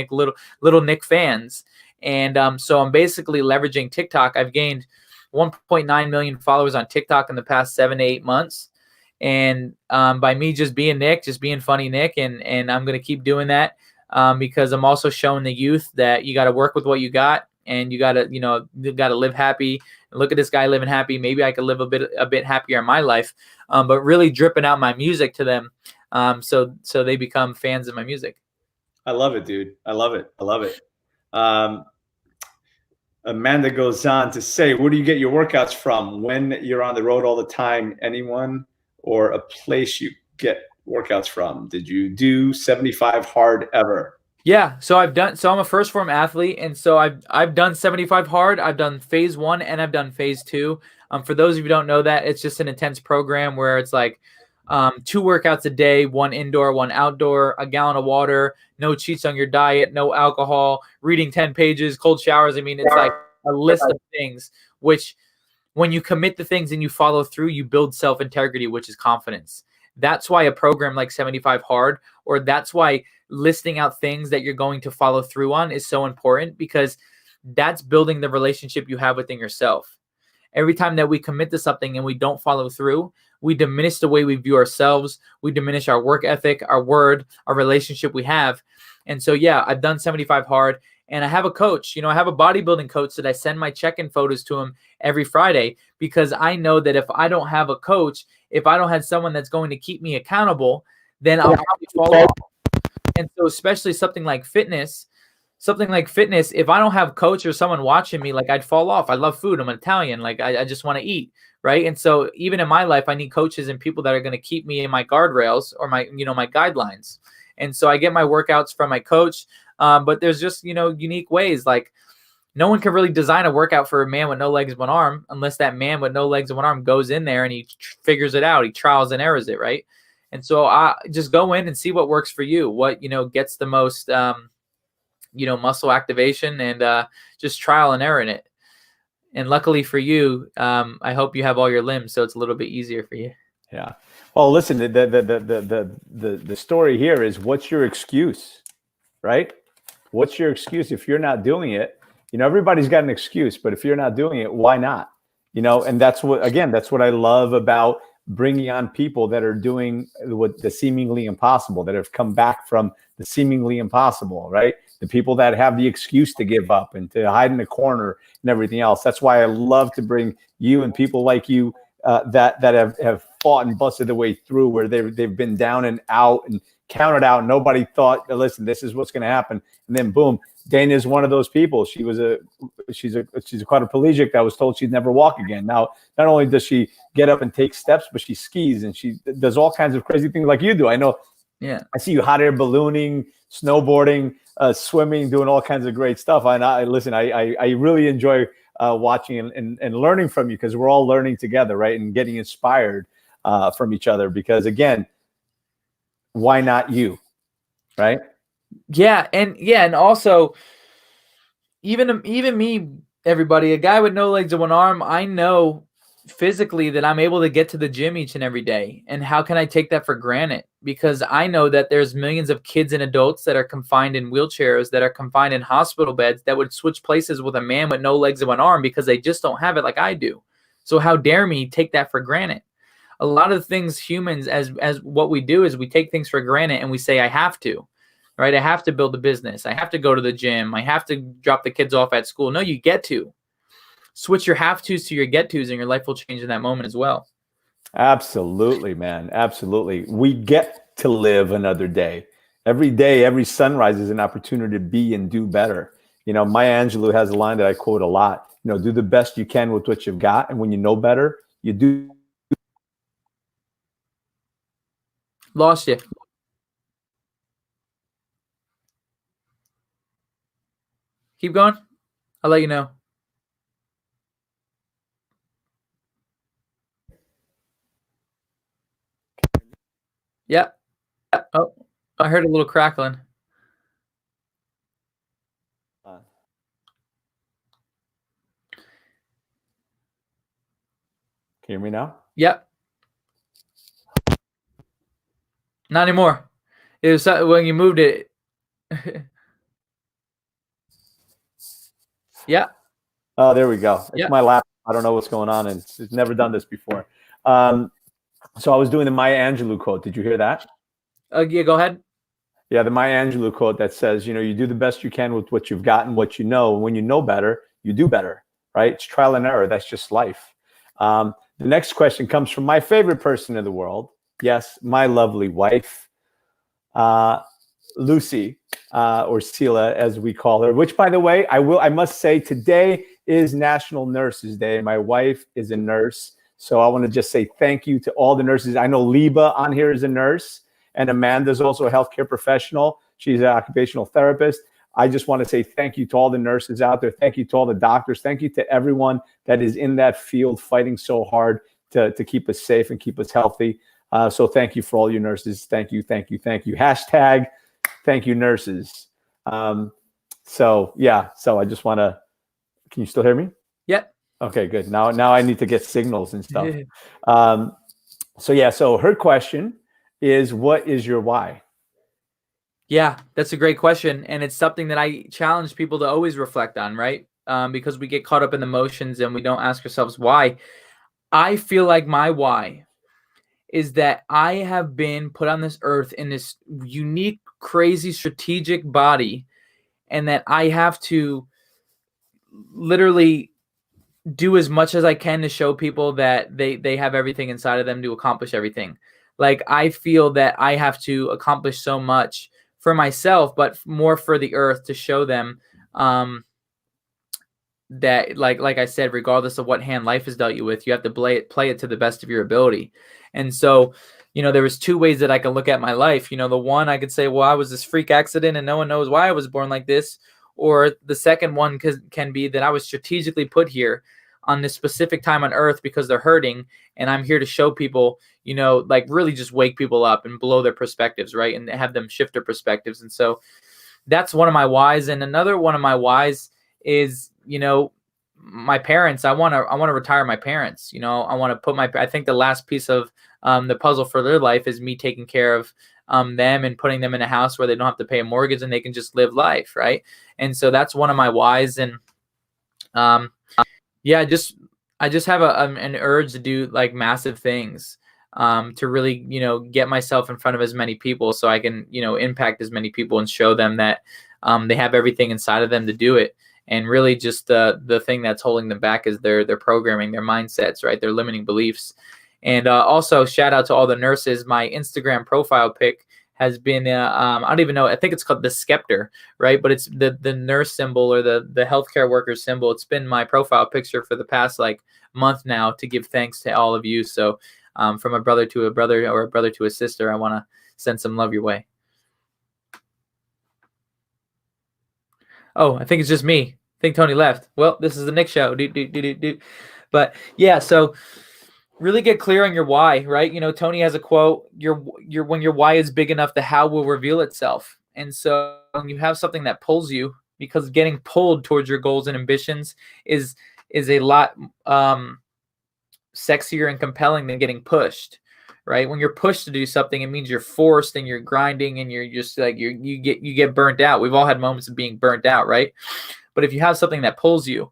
Little Nick fans. And so I'm basically leveraging TikTok. I've gained 1.9 million followers on TikTok in the past 7 to 8 months. And by me just being Nick, just being funny Nick, and I'm going to keep doing that because I'm also showing the youth that you got to work with what you got. And you gotta live happy. Look at this guy living happy. Maybe I could live a bit happier in my life. But really dripping out my music to them, so they become fans of my music. I love it, dude. I love it. Amanda goes on to say, where do you get your workouts from when you're on the road all the time? Anyone or a place you get workouts from? Did you do 75 hard ever? Yeah, so I'm a first form athlete, and so I've done 75 hard. I've done phase 1 and I've done phase 2. For those of you who don't know that, it's just an intense program where it's like 2 workouts a day, 1 indoor, 1 outdoor, a gallon of water, no cheats on your diet, no alcohol, reading 10 pages, cold showers. I mean, it's like a list of things, which when you commit to things and you follow through, you build self-integrity, which is confidence. That's why a program like 75 hard, or that's why listing out things that you're going to follow through on is so important, because that's building the relationship you have within yourself. Every time that we commit to something and we don't follow through, we diminish the way we view ourselves. We diminish our work ethic, our word, our relationship we have. And so, yeah, I've done 75 hard, and I have a coach. I have a bodybuilding coach that I send my check-in photos to him every Friday, because I know that if I don't have a coach, if I don't have someone that's going to keep me accountable, then I'll probably fall off. And so especially something like fitness, if I don't have a coach or someone watching me, like, I'd fall off. I love food. I'm an Italian. Like, I just want to eat, right? And so even in my life, I need coaches and people that are going to keep me in my guardrails or my guidelines. And so I get my workouts from my coach. But there's just, unique ways. Like, no one can really design a workout for a man with no legs, one arm, unless that man with no legs and one arm goes in there and he figures it out. He trials and errors it, right? And so I just go in and see what works for you, what, gets the most, muscle activation, and just trial and error in it. And luckily for you, I hope you have all your limbs, so it's a little bit easier for you. Yeah. Well, listen, the story here is, what's your excuse, right? What's your excuse if you're not doing it? Everybody's got an excuse, but if you're not doing it, why not? And that's what I love about bringing on people that are doing what the seemingly impossible, that have come back from the seemingly impossible, right? The people that have the excuse to give up and to hide in the corner and everything else. That's why I love to bring you and people like you that have fought and busted their way through, where they've been down and out and counted out. Nobody thought, listen, this is what's going to happen. And then boom, Dana is one of those people. She's a quadriplegic that was told she'd never walk again. Now, not only does she get up and take steps, but she skis and she does all kinds of crazy things like you do. I know. Yeah. I see you hot air ballooning, snowboarding, swimming, doing all kinds of great stuff. And I really enjoy watching and learning from you, because we're all learning together, right? And getting inspired from each other, because again, why not you, right? Yeah, and also even me, everybody, a guy with no legs and one arm, I know physically that I'm able to get to the gym each and every day. And how can I take that for granted? Because I know that there's millions of kids and adults that are confined in wheelchairs, that are confined in hospital beds, that would switch places with a man with no legs and one arm because they just don't have it like I do. So how dare me take that for granted? A lot of the things humans, as what we do is we take things for granted and we say, I have to, right? I have to build a business. I have to go to the gym. I have to drop the kids off at school. No, you get to. Switch your have tos to your get tos, and your life will change in that moment as well. Absolutely, man. Absolutely. We get to live another day. Every day, every sunrise is an opportunity to be and do better. Maya Angelou has a line that I quote a lot. Do the best you can with what you've got. And when you know better, you do. Lost you. Keep going. I'll let you know. Yep. Oh, I heard a little crackling. Can you hear me now? Yep. Not anymore. It was when you moved it. Yeah. Oh, there we go. It's Yep. my laptop. I don't know what's going on, and it's never done this before. So I was doing the Maya Angelou quote. Did you hear that? Yeah, go ahead. Yeah, the Maya Angelou quote that says, you do the best you can with what you've got and what you know. And when you know better, you do better, right? It's trial and error. That's just life. The next question comes from my favorite person in the world. Yes, my lovely wife, Lucy, or Sela, as we call her, which, by the way, I must say today is National Nurses Day. My wife is a nurse. So I want to just say thank you to all the nurses. I know Liba on here is a nurse, and Amanda's also a healthcare professional. She's an occupational therapist. I just want to say thank you to all the nurses out there. Thank you to all the doctors. Thank you to everyone that is in that field fighting so hard to keep us safe and keep us healthy. So thank you for all your nurses. Thank you, thank you, thank you. Hashtag thank you, nurses. So I just want to, can you still hear me? Yep. Okay, good. Now I need to get signals and stuff. So her question is, what is your why? Yeah, that's a great question. And it's something that I challenge people to always reflect on, right? Because we get caught up in the motions and we don't ask ourselves why. I feel like my why is that I have been put on this earth in this unique, crazy, strategic body, and that I have to literally do as much as I can to show people that they have everything inside of them to accomplish everything. Like, I feel that I have to accomplish so much for myself, but more for the earth, to show them that, like I said, regardless of what hand life has dealt you with, you have to play it to the best of your ability. And so, there was two ways that I could look at my life. The one, I could say, well, I was this freak accident and no one knows why I was born like this. Or the second one can be that I was strategically put here on this specific time on earth because they're hurting. And I'm here to show people, like really just wake people up and blow their perspectives, right? And have them shift their perspectives. And so that's one of my whys. And another one of my whys is, my parents. I want to retire my parents. I want to put I think the last piece of the puzzle for their life is me taking care of them and putting them in a house where they don't have to pay a mortgage and they can just live life, right? And so that's one of my whys. And I just have an urge to do like massive things, to really, get myself in front of as many people so I can, impact as many people and show them that they have everything inside of them to do it. And really just the thing that's holding them back is their programming, their mindsets, right? Their limiting beliefs. And also shout out to all the nurses. My Instagram profile pic has been, I don't even know, I think it's called the Scepter, right? But it's the nurse symbol or the healthcare worker symbol. It's been my profile picture for the past month now, to give thanks to all of you. So from a brother to a brother, or a brother to a sister, I want to send some love your way. Oh, I think it's just me. I think Tony left. Well, this is the Nick show. But yeah, so really get clear on your why, right? Tony has a quote, when your why is big enough, the how will reveal itself. And so when you have something that pulls you, because getting pulled towards your goals and ambitions is a lot sexier and compelling than getting pushed, right? When you're pushed to do something, it means you're forced and you're grinding and you're just like, you get burnt out. We've all had moments of being burnt out, right? But if you have something that pulls you,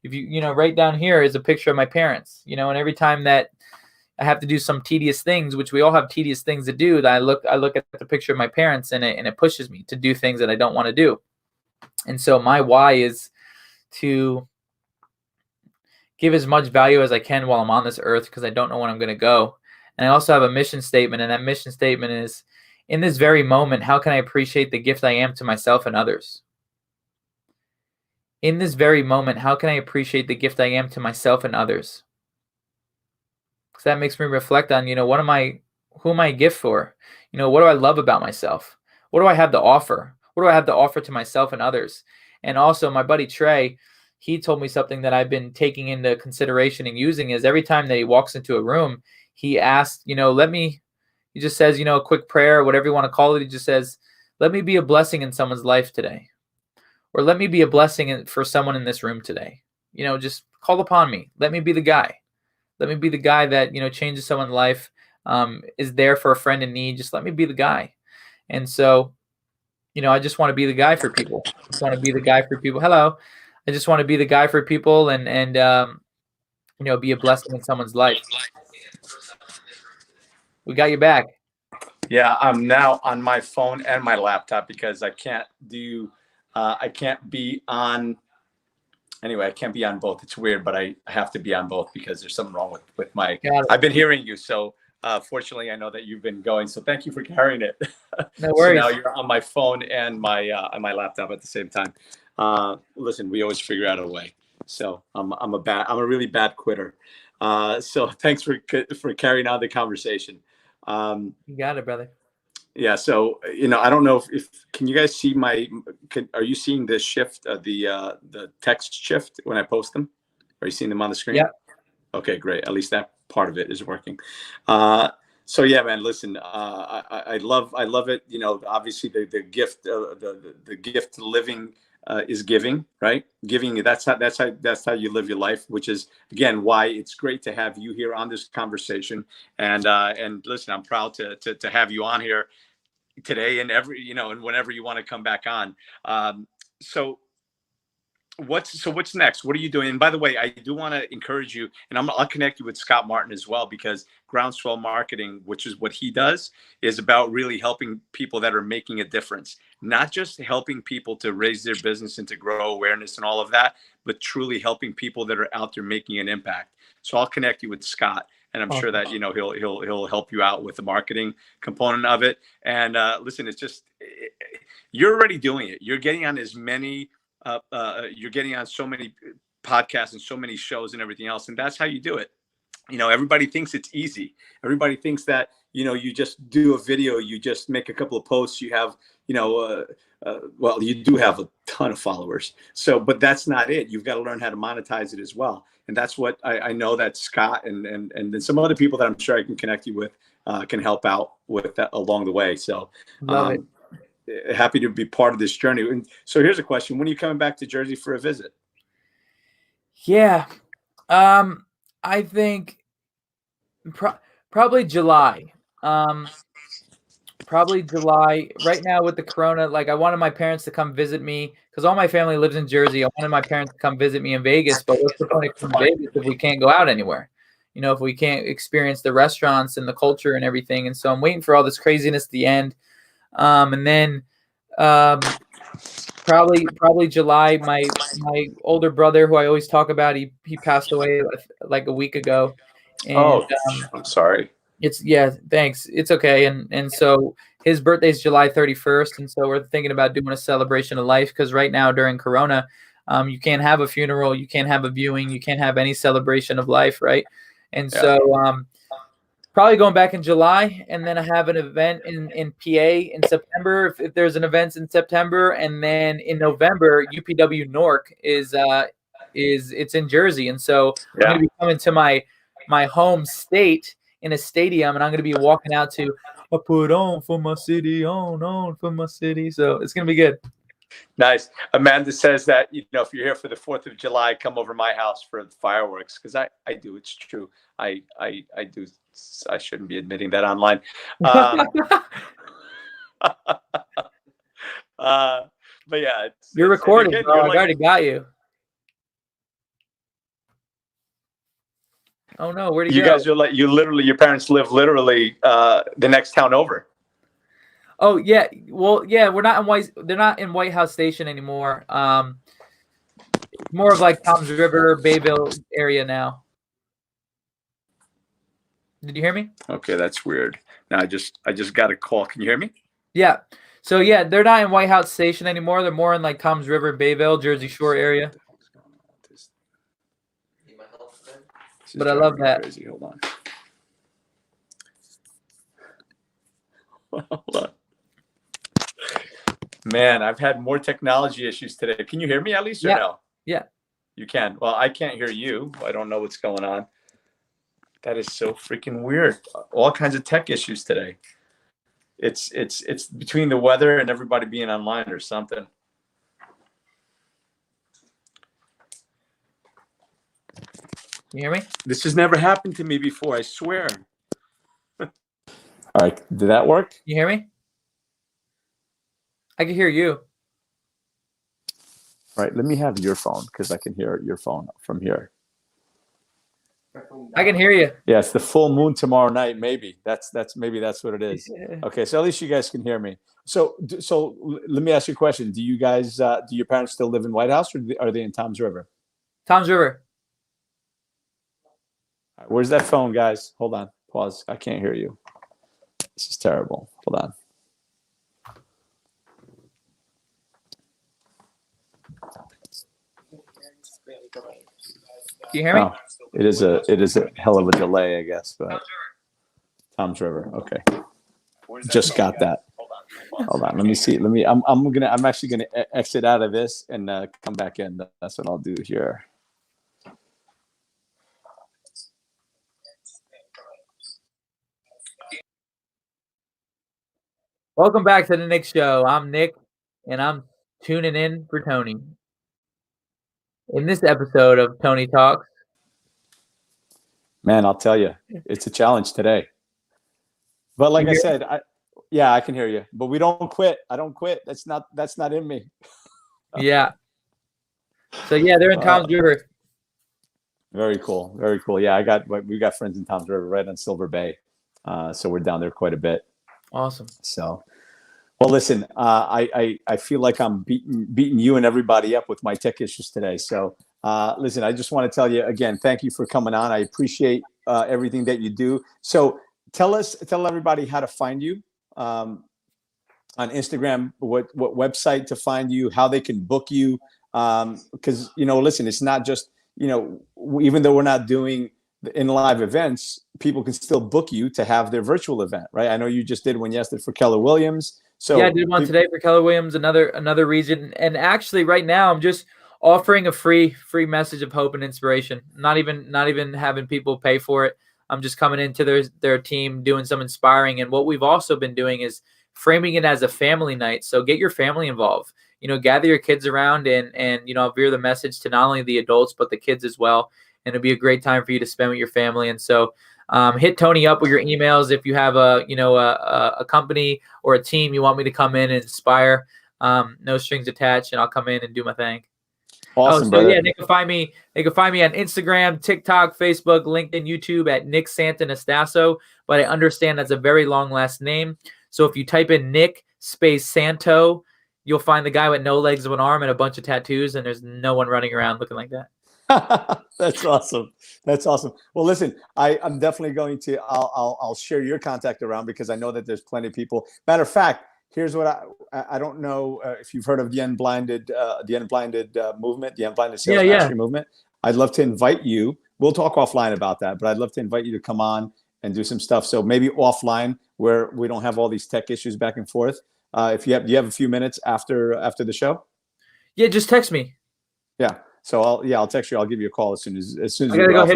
if you right down here is a picture of my parents, and every time that I have to do some tedious things, which we all have tedious things to do, that I look at the picture of my parents and it pushes me to do things that I don't want to do. And so my why is to give as much value as I can while I'm on this earth, because I don't know when I'm going to go. And I also have a mission statement, and that mission statement is, in this very moment, how can I appreciate the gift I am to myself and others? In this very moment, how can I appreciate the gift I am to myself and others? Because that makes me reflect on, who am I a gift for? What do I love about myself? What do I have to offer? What do I have to offer to myself and others? And also, my buddy Trey, he told me something that I've been taking into consideration and using is every time that he walks into a room, he asks, he just says, a quick prayer, whatever you want to call it. He just says, let me be a blessing in someone's life today. Or let me be a blessing for someone in this room today. Just call upon me. Let me be the guy. Let me be the guy that, changes someone's life, is there for a friend in need. Just let me be the guy. And so, I just want to be the guy for people. I just want to be the guy for people. Hello. I just want to be the guy for people and be a blessing in someone's life. We got you back. Yeah, I'm now on my phone and my laptop because I can't be on. Anyway, I can't be on both. It's weird, but I have to be on both because there's something wrong with my. I've been hearing you, so fortunately, I know that you've been going. So thank you for carrying it. No worries. So now you're on my phone and my laptop at the same time. Listen, we always figure out a way. So I'm a really bad quitter. So thanks for carrying on the conversation. You got it, brother. Yeah. So, I don't know if can you guys see are you seeing this shift, the text shift when I post them? Are you seeing them on the screen? Yeah. Okay, great. At least that part of it is working. So yeah, man, listen, I love it. Obviously the gift, the gift to living, is giving, right? Giving, that's how you live your life, which is again why it's great to have you here on this conversation. And listen, I'm proud to have you on here today and and whenever you want to come back on. So what's next? What are you doing? And by the way, I do want to encourage you, and I'll connect you with Scott Martin as well, because Groundswell Marketing, which is what he does, is about really helping people that are making a difference, not just helping people to raise their business and to grow awareness and all of that, but truly helping people that are out there making an impact. So I'll connect you with Scott, and I'm sure that he'll help you out with the marketing component of it. And listen, it's just you're already doing it. You're getting on as many. You're getting on so many podcasts and so many shows and everything else, and that's how you do it. Everybody thinks it's easy. Everybody thinks that you just do a video, you just make a couple of posts, you have well, you do have a ton of followers. So, but that's not it. You've got to learn how to monetize it as well. And that's what I know that Scott and then some other people that I'm sure I can connect you with can help out with that along the way. So love it. Happy to be part of this journey. And so here's a question: when are you coming back to Jersey for a visit? Yeah, I think probably July. Probably July. Right now with the corona, like I wanted my parents to come visit me because all my family lives in Jersey. I wanted my parents to come visit me in Vegas, but what's the point of coming to Vegas if we can't go out anywhere? If we can't experience the restaurants and the culture and everything. And so I'm waiting for all this craziness at the end. And then probably July. My older brother, who I always talk about, he passed away like a week ago. And, I'm sorry. Thanks. It's okay. And so his birthday is July 31st, and so we're thinking about doing a celebration of life because right now during Corona, you can't have a funeral, you can't have a viewing, you can't have any celebration of life, right? And so probably going back in July, and then I have an event in PA in September if there's an event in September, and then in November UPW Newark is it's in Jersey, and so I'm going to be coming to my home state in a stadium, and I'm going to be walking out to I put on for my city, on for my city. So it's going to be good. Nice. Amanda says that, if you're here for the 4th of July, come over my house for the fireworks. Cause I do. It's true. I do. I shouldn't be admitting that online. But yeah, you're recording, bro. I already got you. Oh no, where'd he go? You guys are your parents live literally the next town over. Oh yeah, well yeah, we're not in they're not in White House Station anymore. More of like Toms River, Bayville area now. Did you hear me? Okay, that's weird. Now I just got a call. Can you hear me? Yeah. So yeah, they're not in White House Station anymore. They're more in like Toms River, Bayville, Jersey Shore area. But I love that. Crazy. Hold on. Hold on. Man, I've had more technology issues today. Can you hear me at least or no? Yeah. You can. Well, I can't hear you. I don't know what's going on. That is so freaking weird. All kinds of tech issues today. It's between the weather and everybody being online or something. Can you hear me? This has never happened to me before, I swear. All right. Did that work? Can you hear me? I can hear you. All right. Let me have your phone because I can hear your phone from here. I can hear you. Yeah, it's the full moon tomorrow night. Maybe that's what it is. Okay, so at least you guys can hear me. So let me ask you a question. Do you guys, do your parents still live in White House, or are they in Toms River? Toms River. All right, where's that phone, guys? Hold on. Pause. I can't hear you. This is terrible. Hold on. Can you hear me? Oh, it is a hell of a delay, I guess, but Toms River. Okay. Just got that. Hold on. Let me see. I'm actually gonna exit out of this and come back in. That's what I'll do here. Welcome back to the Nick Show. I'm Nick, and I'm tuning in for Tony. In this episode of Tony Talks, man, I'll tell you, it's a challenge today. But like I said, I can hear you. But we don't quit. I don't quit. That's not in me. Yeah. So yeah, they're in Toms River. Very cool. Very cool. Yeah, we got friends in Toms River, right on Silver Bay. So we're down there quite a bit. Awesome. So, well, listen, I feel like I'm beating you and everybody up with my tech issues today. So, listen, I just want to tell you again, thank you for coming on. I appreciate everything that you do. So, tell everybody how to find you on Instagram, what website to find you, how they can book you. Because listen, it's not just even though we're not doing in live events, people can still book you to have their virtual event, right? I know you just did one yesterday for Keller Williams. So yeah, I did one today for Keller Williams, another region. And actually right now I'm just offering a free message of hope and inspiration. Not even having people pay for it. I'm just coming into their team, doing some inspiring. And what we've also been doing is framing it as a family night. So get your family involved. Gather your kids around and I'll veer the message to not only the adults but the kids as well. And it'll be a great time for you to spend with your family. And so hit Tony up with your emails if you have a company or a team you want me to come in and inspire. No strings attached, and I'll come in and do my thing. Awesome, brother. Yeah, they can find me on Instagram, TikTok, Facebook, LinkedIn, YouTube at Nick Santonastasso. But I understand that's a very long last name. So if you type in Nick space Santo, you'll find the guy with no legs of an arm and a bunch of tattoos, and there's no one running around looking like that. That's awesome. That's awesome. Well, listen, I'm definitely going to. I'll share your contact around because I know that there's plenty of people. Matter of fact, here's what I don't know if you've heard of the Unblinded movement, the Unblinded Sales Mastery movement. I'd love to invite you. We'll talk offline about that, but I'd love to invite you to come on and do some stuff. So maybe offline where we don't have all these tech issues back and forth. If you have a few minutes after the show. Yeah, just text me. Yeah. So I'll text you. I'll give you a call as soon as I gotta go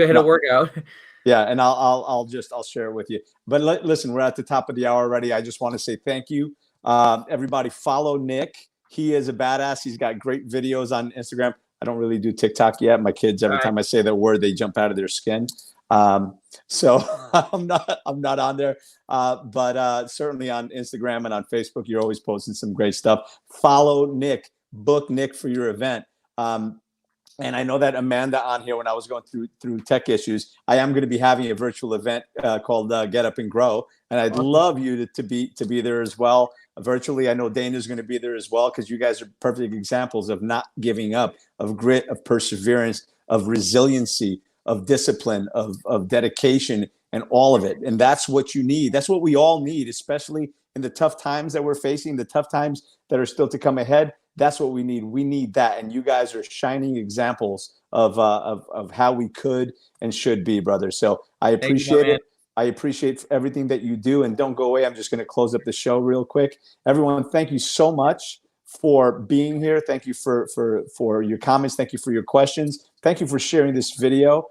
hit a workout. Yeah, and I'll share it with you. But listen, we're at the top of the hour already. I just want to say thank you. Everybody follow Nick. He is a badass. He's got great videos on Instagram. I don't really do TikTok yet. My kids, every time I say that word, they jump out of their skin. So I'm not on there. But certainly on Instagram and on Facebook, you're always posting some great stuff. Follow Nick. Book Nick for your event. And I know that Amanda on here, when I was going through tech issues, I am going to be having a virtual event called GetUpNGrow, and I'd love you to be there as well. Virtually, I know Dana's going to be there as well because you guys are perfect examples of not giving up, of grit, of perseverance, of resiliency, of discipline, of dedication, and all of it. And that's what you need. That's what we all need, especially in the tough times that we're facing, the tough times that are still to come ahead. That's what we need. We need that. And you guys are shining examples of how we could and should be, brother. So I appreciate it. I appreciate everything that you do. And don't go away. I'm just going to close up the show real quick. Everyone, thank you so much for being here. Thank you for your comments. Thank you for your questions. Thank you for sharing this video.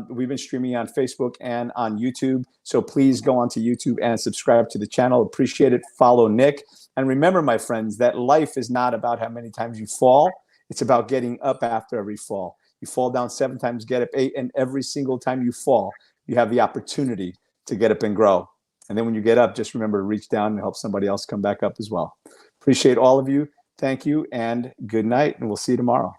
We've been streaming on Facebook and on YouTube. So please go onto YouTube and subscribe to the channel. Appreciate it. Follow Nick. And remember, my friends, that life is not about how many times you fall. It's about getting up after every fall. You fall down 7 times, get up 8. And every single time you fall, you have the opportunity to get up and grow. And then when you get up, just remember to reach down and help somebody else come back up as well. Appreciate all of you. Thank you and good night. And we'll see you tomorrow.